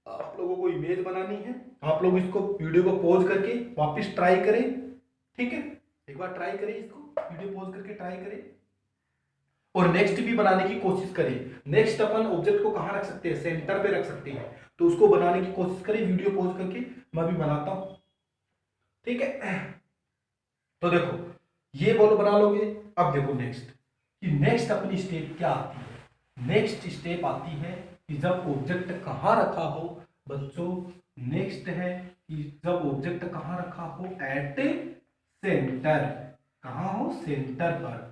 आप लोगों को इमेज बनानी है। आप लोग इसको वीडियो को पॉज करके वापस ट्राई करें। ठीक है, एक बार ट्राई करें, इसको वीडियो पॉज करके ट्राई करें और नेक्स्ट भी बनाने की कोशिश करें। नेक्स्ट अपन ऑब्जेक्ट को कहां रख सकते हैं, सेंटर पे रख सकते हैं, तो उसको बनाने की कोशिश करें वीडियो पॉज करके। मैं भी बनाता हूं। ठीक है, तो देखो ये बोलो बना लोगे। अब देखो नेक्स्ट, कि नेक्स्ट अपनी स्टेप क्या आती है। नेक्स्ट स्टेप आती है कि जब ऑब्जेक्ट कहां रखा हो बच्चों, नेक्स्ट है कि जब ऑब्जेक्ट कहां रखा हो, एट सेंटर, कहां हो, सेंटर पर।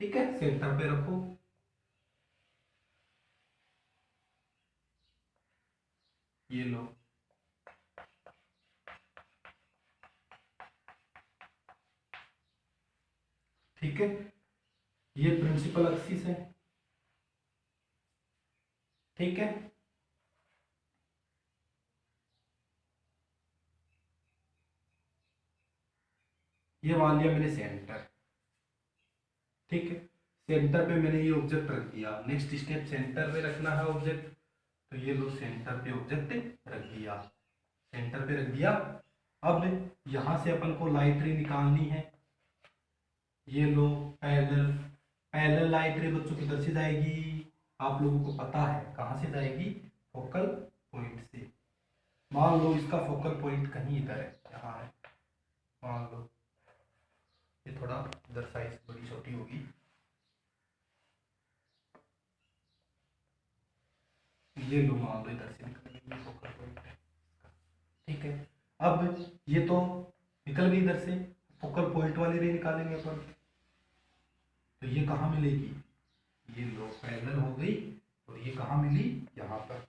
ठीक है, सेंटर पे रखो। ये लो, ठीक है, ये प्रिंसिपल एक्सिस है। ठीक है, ये मान लिया मैंने सेंटर। ठीक है, सेंटर पे मैंने ये ऑब्जेक्ट रख दिया। नेक्स्ट स्टेप सेंटर पे रखना है ऑब्जेक्ट, तो ये लो सेंटर पे ऑब्जेक्ट रख दिया, सेंटर पे रख दिया। अब यहां से अपन को लाइट रे निकालनी है। ये लो पैरेलल, पैरेलल लाइट रे बच्चों किधर से जाएगी, आप लोगों को पता है कहां से जाएगी, फोकल पॉइंट से। मान लो इसका फोकल पॉइंट कहीं इधर है, यहाँ है, मान लो ये थोड़ा इधर साइज बड़ी छोटी होगी, ये लो मान लो इधर से निकल फोकल पॉइंट है। ठीक है, अब ये तो निकल गई इधर से, फोकल पॉइंट वाली रे निकालेंगे अपन, तो ये कहाँ मिलेगी, ये लो पैरेलल हो गई, और ये कहाँ मिली, यहाँ पर,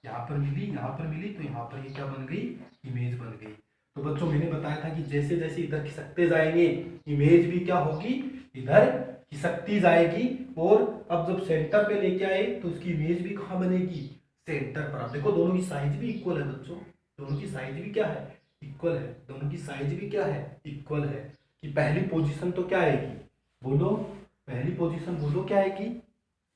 यहाँ पर मिली, यहाँ पर मिली, तो यहाँ पर ये क्या बन गई, इमेज बन गई। तो बच्चों मैंने बताया था कि जैसे जैसे इधर खिसकते जाएंगे इमेज भी क्या होगी, इधर खिसकती जाएगी। और अब जब सेंटर पे लेके आए तो उसकी इमेज भी कहाँ बनेगी, सेंटर पर। आप देखो दोनों की साइज भी इक्वल है बच्चों, दोनों की साइज भी क्या है, इक्वल है। दोनों की साइज भी क्या है, इक्वल है। कि पहली पोजीशन तो क्या आएगी, बोलो पहली पोजीशन बोलो क्या आएगी,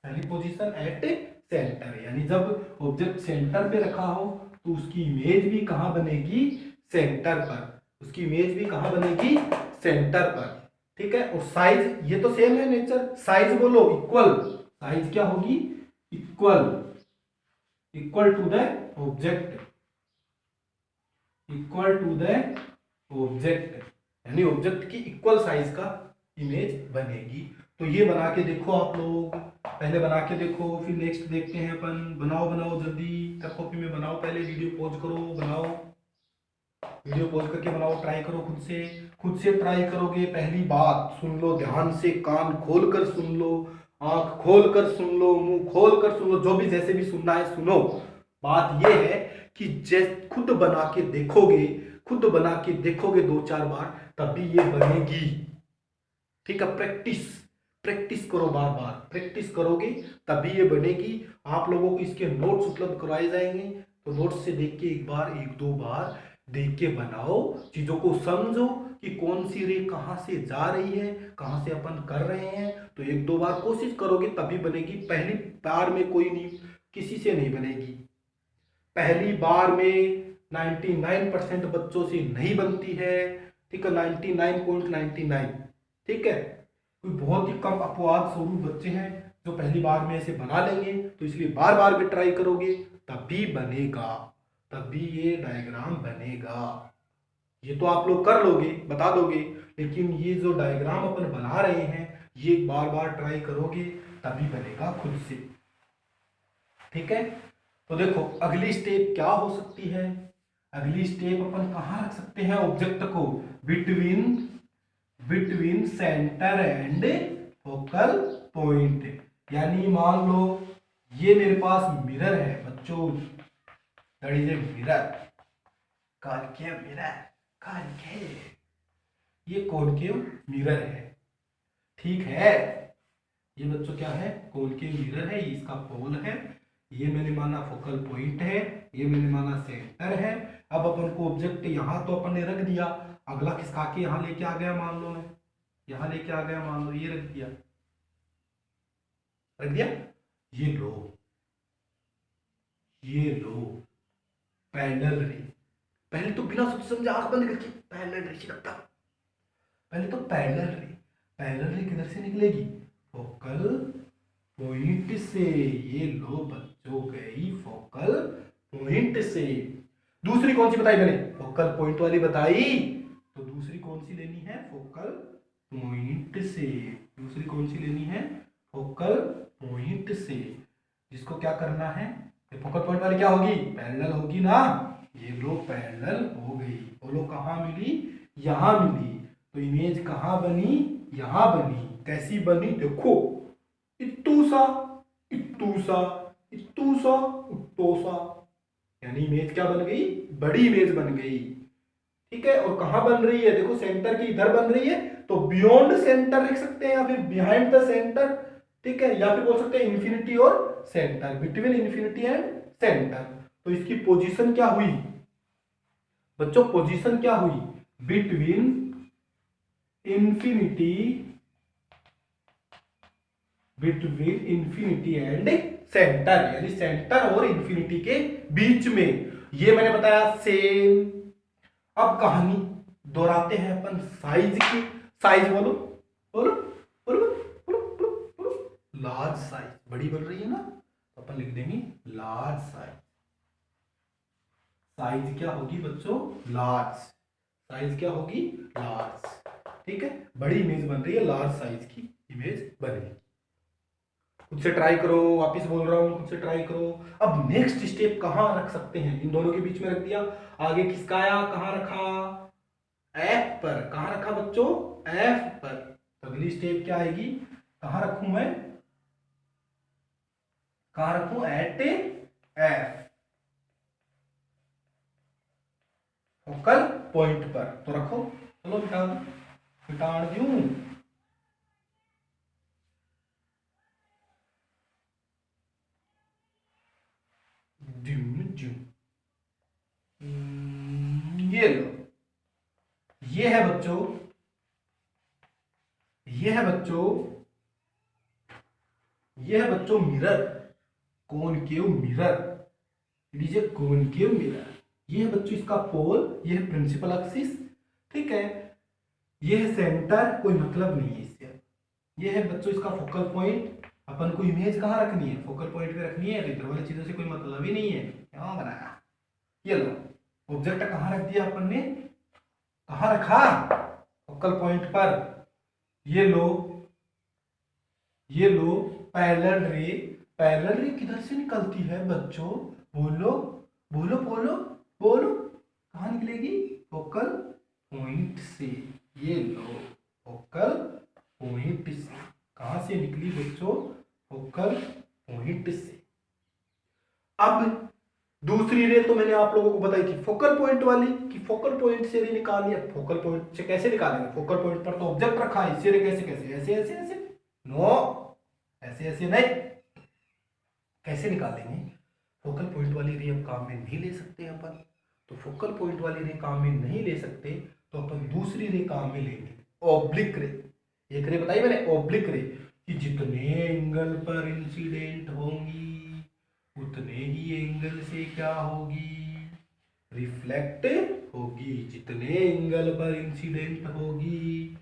पहली पोजीशन एट सेंटर, यानी जब ऑब्जेक्ट सेंटर पे रखा हो तो उसकी इमेज भी कहां बनेगी, सेंटर पर। उसकी इमेज भी कहां बनेगी, सेंटर पर। ठीक है, और साइज ये तो सेम है नेचर, साइज बोलो इक्वल, साइज क्या होगी, equal, equal to the object, equal to the object, यानी ऑब्जेक्ट की इक्वल साइज का इमेज बनेगी। तो ये बना के देखो आप लोग, पहले बना के देखो, फिर नेक्स्ट देखते हैं अपन। बनाओ बनाओ जल्दी, तब कॉपी में बनाओ, पहले वीडियो पॉज करो, बनाओ, वीडियो पॉज करके बनाओ, ट्राई करो खुद से, खुद से ट्राई करोगे। पहली बात सुन लो ध्यान से, कान खोल कर सुन लो, आंख खोल कर सुन लो, मुंह खोल कर सुन लो, जो भी जैसे भी सुनना है सुनो। बात यह है कि जैसे खुद बना के देखोगे, खुद बना के देखोगे 2-4 बार, तभी ये बनेगी। ठीक है, प्रैक्टिस, प्रैक्टिस करो, बार बार प्रैक्टिस करोगे तभी ये बनेगी। आप लोगों को इसके नोट्स उपलब्ध करवाए जाएंगे, तो नोट्स से देख के एक बार, 1-2 बार देख के बनाओ, चीजों को समझो कि कौन सी रे कहां से जा रही है, कहां से अपन कर रहे हैं। तो 1-2 बार कोशिश करोगे तभी बनेगी, पहली बार में कोई नहीं, किसी से नहीं बनेगी। पहली बार में 99% बच्चों से नहीं बनती है। ठीक है, 99.99। ठीक है, कोई बहुत ही कम अपवाद स्वरूप बच्चे हैं जो पहली बार में ऐसे बना लेंगे, तो इसलिए बार बार भी ट्राई करोगे तभी बनेगा, तभी ये डायग्राम बनेगा। ये तो आप लोग कर लोगे, बता दोगे, लेकिन ये जो डायग्राम अपन बना रहे हैं ये बार बार ट्राई करोगे तभी बनेगा खुद से। ठीक है, तो देखो अगली स्टेप क्या हो सकती है। अगली स्टेप अपन कहाँ रख सकते हैं ऑब्जेक्ट को, between between centre and focal point. यानी मान लो ये मेरे पास मिरर है बच्चों, that is a mirror, concave mirror, concave, ये कॉनकेव मिरर है। ठीक है, ये बच्चों क्या है, कॉनकेव मिरर है, ये इसका पोल है, ये मैंने माना फोकल पॉइंट है, ये मैंने माना सेंटर है। अब अपन को ऑब्जेक्ट यहां तो अपन ने रख दिया, अगला खिसका के यहां लेके आ गया, मान लो मैं यहां लेके आ गया, मान लो ये रख दिया, रख दिया। ये लो, ये लो पैरेलल रे। पहले तो बिना सोच समझे आंख बंद करके पैरेलल रे चिपकता, पहले तो पैरेलल रे, पैरेलल रे किधर से निकलेगी, फोकल पॉइंट से। ये लो बच्चों गई फोकल पॉइंट से। दूसरी कौन सी बताई मैंने, फोकल पॉइंट वाली बताई, तो दूसरी कौन सी लेनी है, फोकल पॉइंट से। दूसरी कौन सी लेनी है, फोकल पॉइंट से, जिसको क्या करना है, फोकल पॉइंट वाली क्या होगी, पैरेलल होगी ना। ये लो पैरेलल हो गई, बोलो कहाँ मिली, यहां मिली। तो इमेज कहाँ बनी, यहां बनी। कैसी बनी देखो, इत्तूसा इत्तूसा इत्तूसा उत्तोसा, यानी इमेज क्या बन गई, बड़ी इमेज बन गई। ठीक है, और कहां बन रही है देखो, सेंटर की इधर बन रही है, तो बियॉन्ड सेंटर लिख सकते हैं या फिर बिहाइंड द सेंटर। ठीक है, या फिर बोल सकते हैं इन्फिनिटी और centre, between infinity and centre. तो इसकी पोजीशन क्या हुई बच्चों, पोजीशन क्या हुई, between infinity, between infinity and centre, यानी सेंटर और इंफिनिटी के बीच में। ये मैंने बताया सेम। अब कहानी दोहराते हैं अपन साइज की। साइज बोलो बोलो बोलो बोलो बोलो बोलो, लार्ज साइज, बड़ी बन रही है ना, तो अपन लिख देंगे लार्ज साइज। साइज क्या होगी बच्चों, लार्ज, साइज क्या होगी, लार्ज। ठीक है, बड़ी इमेज बन रही है, लार्ज साइज की इमेज बनेगी। खुद से ट्राई करो, वापिस बोल रहा हूं खुद से ट्राई करो। अब नेक्स्ट स्टेप कहां रख सकते हैं, इन दोनों के बीच में रख दिया, आगे खिसकाया, कहां रखा, एफ पर। कहां रखा बच्चों, एफ पर। तो अगली स्टेप क्या आएगी, कहां रखूं मैं, कहां रखूं, एट एफ, फोकल पॉइंट पर। तो रखो, चलो मिटा दूं, ये लो, ये है बच्चों, ये है बच्चों, ये है बच्चों mirror, concave mirror, it is a concave mirror. ये है बच्चों इसका पोल, ये है प्रिंसिपल एक्सिस। ठीक है, ये है सेंटर, कोई मतलब नहीं है इससे। ये है बच्चों इसका फोकल पॉइंट, अपन को इमेज कहाँ रखनी है, फोकल पॉइंट पे रखनी है, तो इधर वाली चीजों से कोई मतलब ही नहीं है, क्यों बनाया। ये लो ऑब्जेक्ट कहाँ रख दिया अपन ने, कहाँ रखा, फोकल पॉइंट पर। ये लो, ये लो पैरेलल रे, पैरेलल रे किधर से निकलती है बच्चों, बोलो बोलो बोलो बोलो, कहाँ निकलेगी, फोकल पॉइंट से। ये लो फोकल पॉइंट से, कहां से निकली बच्चों, फोकल पॉइंट से। अब दूसरी रे तो मैंने आप लोगों को बताई थी फोकल पॉइंट वाली, कि फोकल पॉइंट से रे निकालनी है। फोकल पॉइंट से कैसे निकालेंगे, फोकल पॉइंट पर तो ऑब्जेक्ट रखा है, इससे रे कैसे कैसे, ऐसे ऐसे ऐसे, नो ऐसे ऐसे नहीं, कैसे निकालेंगे, फोकल पॉइंट वाली रे अब काम में नहीं ले सकते अपन। तो फोकल पॉइंट वाली रे काम में नहीं ले सकते, तो अपन दूसरी रे काम में लेंगे, ऑब्लिक रे। एक रे बताई मैंने, ऑब्लिक रे, कि जितने एंगल पर इंसिडेंट होंगी उतने ही एंगल से क्या होगी, रिफ्लेक्ट होगी। जितने एंगल पर इंसिडेंट होगी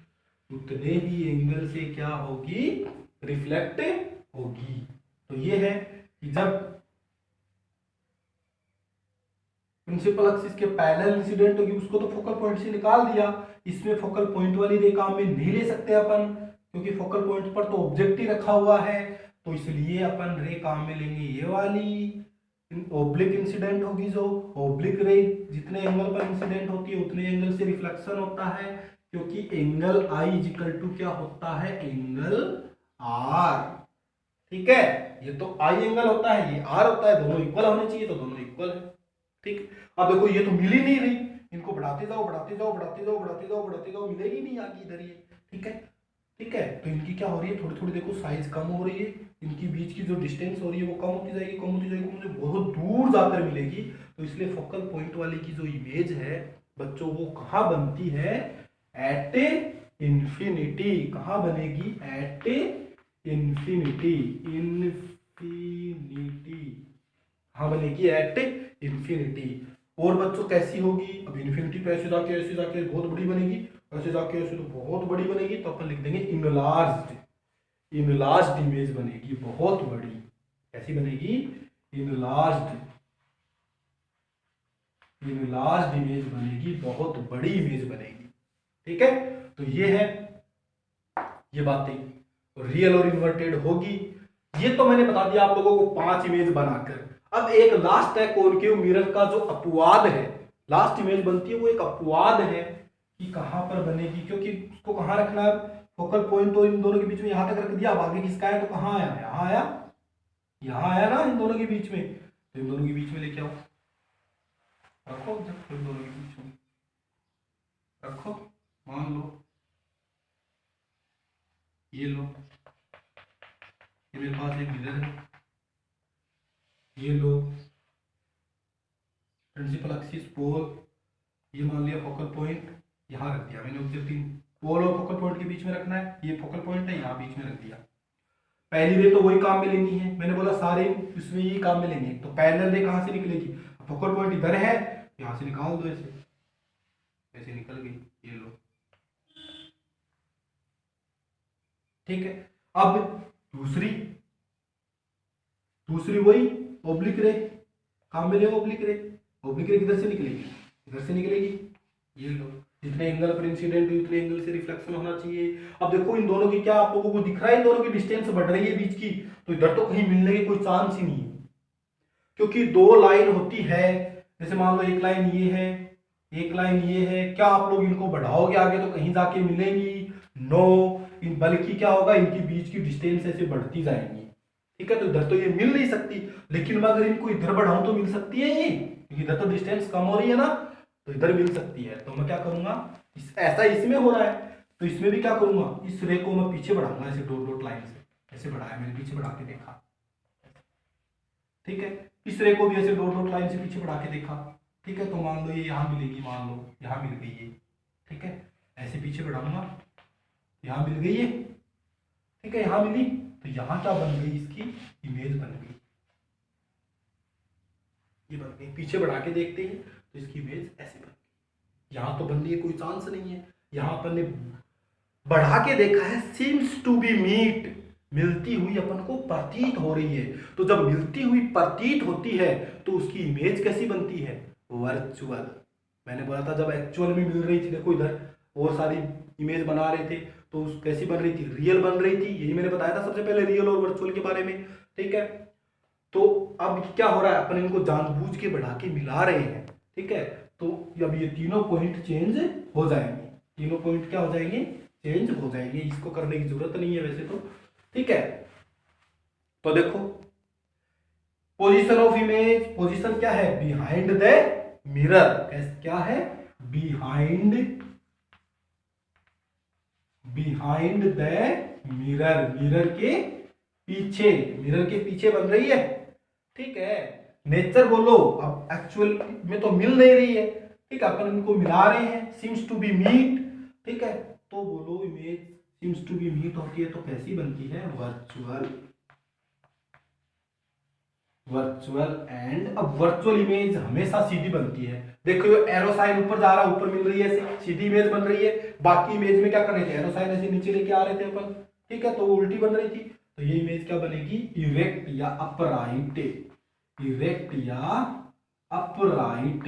उतने ही एंगल से क्या होगी, रिफ्लेक्ट होगी। तो ये है कि जब प्रिंसिपल एक्सिस के पैरेलल इंसिडेंट होगी, उसको तो फोकल पॉइंट से निकाल दिया, इसमें फोकल पॉइंट वाली रे काम में नहीं ले सकते अपन, क्योंकि फोकल पॉइंट पर तो ऑब्जेक्ट ही रखा हुआ है, तो इसलिए अपन रे काम में लेंगे ये वाली। ओब्लिक इंसिडेंट होगी, जो ओब्लिक रे जितने एंगल पर इंसिडेंट होती है उतने एंगल से रिफ्लेक्शन होता है, क्योंकि एंगल आई इजिकल टू क्या होता है, एंगल आर। ठीक है, ये तो आई एंगल होता है, ये आर होता है, दोनों इक्वल होने चाहिए, तो दोनों इक्वल है। ठीक, अब देखो ये तो मिल ही नहीं रही, इनको बढ़ाते जाओ बढ़ाते जाओ बढ़ाते जाओ बढ़ाते जाओ बढ़ाते जाओ, मिलेगी नहीं आगे इधर ये। ठीक है, ठीक है, तो इनकी क्या हो रही है, थोड़ी थोड़ी देखो साइज कम हो रही है, इनकी बीच की जो डिस्टेंस हो रही है वो कम होती जाएगी, कम होती जाएगी, मुझे बहुत दूर जाकर मिलेगी। तो इसलिए फोकल पॉइंट वाले की जो इमेज है बच्चों, वो कहाँ बनती है, एट इंफिनिटी। कहाँ बनेगी, एट इंफिनिटी, इंफिनिटी कहाँ बनेगी, एट इंफिनिटी। और बच्चों कैसी होगी, अब इन्फिनिटी पे ऐसे जाके बहुत बड़ी बनेगी, ऐसे जाके ऐसे तो बहुत बड़ी बनेगी, तो अपन लिख देंगे इनलार्ज्ड, इनलार्ज्ड इमेज बनेगी, बहुत बड़ी। कैसी बनेगी, इनलार्ज्ड, इनलार्ज्ड इमेज बनेगी, बहुत बड़ी इमेज बनेगी। ठीक है, तो ये है, ये बातें रियल और इन्वर्टेड होगी। ये तो मैंने बता दिया आप लोगों को 5 इमेज बनाकर। अब एक लास्ट है कॉनकेव मिरर का जो अपवाद है, लास्ट इमेज बनती है वो एक अपवाद है कि कहां पर बनेगी, क्योंकि उसको कहां रखना है, फोकल पॉइंट तो इन दोनों के बीच में यहां तक रख दिया, अब आगे किसका है, तो कहां आया, यहां आया, यहां आया ना इन दोनों के बीच में, तो इन दोनों के बीच में लेके आओ, रखो इन दोनों के बीच में रखो, मान लो ये लो, ये मेरे पास एक मिरर है, ये लो प्रिंसिपल एक्सिस पोल, ये मान लिया फोकल पॉइंट, यहाँ रख दिया मैंने ऑब्जेक्टिव, पोल और फोकल पॉइंट के बीच में रखना है, ये फोकल पॉइंट है, यहाँ बीच में रख दिया। पहली रे तो वही काम में लेनी है, मैंने बोला सारे इसमें यही काम में लेंगे, तो पहले रे कहाँ से निकलेगी, फोकल पॉइंट इधर है, यहाँ से निकाल दो, ऐसे ऐसे निकल गई, ये लो। ठीक है, अब दूसरी, दूसरी वही ओब्लिक रे, काम में ले ओब्लिक रे, ओब्लिक रे किधर से निकलेगी, इधर से निकलेगी, ये लो, जितने एंगल पर इंसिडेंट हुई उतने एंगल से रिफ्लेक्शन होना चाहिए। अब देखो इन दोनों की क्या आप लोगों को दिख रहा है, इन दोनों की डिस्टेंस बढ़ रही है बीच की, तो इधर तो कहीं मिलने की कोई चांस ही नहीं है, क्योंकि दो लाइन होती है, जैसे मान लो एक लाइन ये है, एक लाइन ये है, क्या आप लोग इनको बढ़ाओगे आगे तो कहीं जाके मिलेंगी, नो, बल्कि क्या होगा, इनकी बीच की डिस्टेंस ऐसे बढ़ती जाएंगी। ठीक है, तो इधर तो ये मिल नहीं सकती, लेकिन मैं अगर इनको इधर बढ़ाऊं तो मिल सकती है ये, क्योंकि इधर तो डिस्टेंस कम हो रही है ना, तो इधर मिल सकती है। तो मैं क्या करूंगा, ऐसा इसमें हो रहा है, तो इसमें भी क्या करूंगा, इस रे को मैं पीछे बढ़ाऊंगा, ऐसे डॉट डॉट लाइन से ऐसे बढ़ाया मैंने, पीछे बढ़ा के देखा। ठीक है, इस रे को भी ऐसे डॉट डॉट लाइन से पीछे बढ़ा के देखा। ठीक है, तो मान लो ये यहाँ मिलेगी, मान लो यहाँ मिल गई है। ठीक है, ऐसे पीछे बढ़ाऊंगा, यहाँ मिल गई है। ठीक है, यहाँ मिली, तो यहाँ क्या बन गई, इसकी इमेज बन गई, ये बन गई। पीछे बढ़ा के देखते हैं तो इसकी इमेज ऐसे बन गई, यहाँ तो बनने की कोई चांस नहीं है, यहाँ अपन ने बढ़ा के देखा है, सीम्स टू बी मीट, मिलती हुई अपन को प्रतीत हो रही है। तो जब मिलती हुई प्रतीत होती है तो उसकी इमेज कैसी बनती है, वर्चुअल। मैंने बोला था जब एक्चुअल में मिल रही थी, देखो इधर और सारी इमेज बना रहे थे, तो कैसी बन रही थी, रियल बन रही थी, यही मैंने बताया था सबसे पहले रियल और वर्चुअल के बारे में। ठीक है, तो अब क्या हो रहा है, अपन इनको जानबूझ के बढ़ा के मिला रहे हैं। ठीक है, तो अब ये तीनों पॉइंट चेंज हो जाएंगे, तीनों पॉइंट क्या हो जाएंगे, चेंज हो जाएंगे, इसको करने की जरूरत नहीं है वैसे तो। ठीक है, तो देखो पोजीशन ऑफ इमेज, पोजीशन क्या है, बिहाइंड द मिरर, क्या है, behind, behind the mirror, mirror के पीछे, मिरर के पीछे बन रही है। ठीक है, नेचर बोलो, अब एक्चुअल में तो मिल नहीं रही है। ठीक है, अपन इनको मिला रहे हैं, सीम्स टू बी मीट। ठीक है, तो बोलो image seems to be meet होती है तो कैसी बनती है, वर्चुअल, वर्चुअल। एंड अब वर्चुअल इमेज हमेशा सीधी बनती है, देखो ये एरो साइन ऊपर जा रहा है, ऊपर मिल रही है, ऐसे सीधी इमेज बन रही है। बाकी इमेज में क्या कर रहे थे, एरो साइन ऐसे नीचे लेके आ रहे थे अपन। ठीक है, तो वो उल्टी बन रही थी, तो ये इमेज क्या बनेगी, इरेक्ट या अपराइट, इरेक्ट या अपराइट,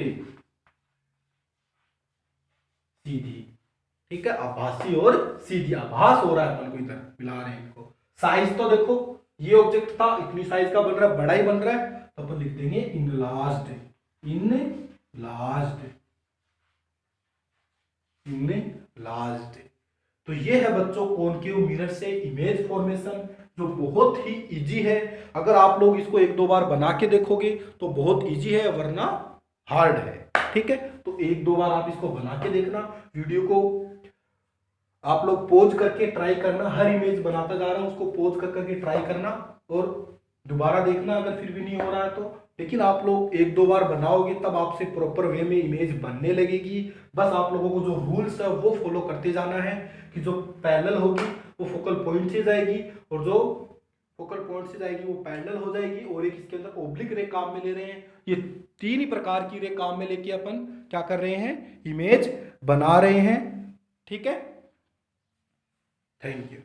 सीधी। ठीक है, आभासी और सीधी, आभास हो रहा है अपन को, इधर मिला रहे हैं इनको। साइज तो देखो ये ऑब्जेक्ट था, इतनी साइज का बन रहा है, बड़ा ही बन रहा है, तो अपन लिख देंगे इनलार्ज्ड, इनलार्ज्ड, इनलार्ज्ड। तो ये है बच्चों कॉनकेव मिरर से इमेज फॉर्मेशन, जो बहुत ही इजी है। अगर आप लोग इसको एक दो बार बना के देखोगे तो बहुत इजी है, वरना हार्ड है। ठीक है, तो एक दो बार आप इसको बना के देखना, वीडियो को आप लोग पोज करके ट्राई करना, हर इमेज बनाता जा रहा हूं उसको पोज कर करके ट्राई करना और दोबारा देखना अगर फिर भी नहीं हो रहा है तो। लेकिन आप लोग एक दो बार बनाओगे तब आपसे प्रॉपर वे में इमेज बनने लगेगी। बस आप लोगों को जो रूल्स है वो फॉलो करते जाना है कि जो पैरेलल होगी वो फोकल पॉइंट से जाएगी, और जो फोकल पॉइंट से जाएगी वो पैरेलल हो जाएगी, और एक इसके अंदर ओब्लिक रे काम में ले रहे हैं। ये तीन ही प्रकार की रे काम में लेके अपन क्या कर रहे हैं, इमेज बना रहे हैं। ठीक है, थैंक यू।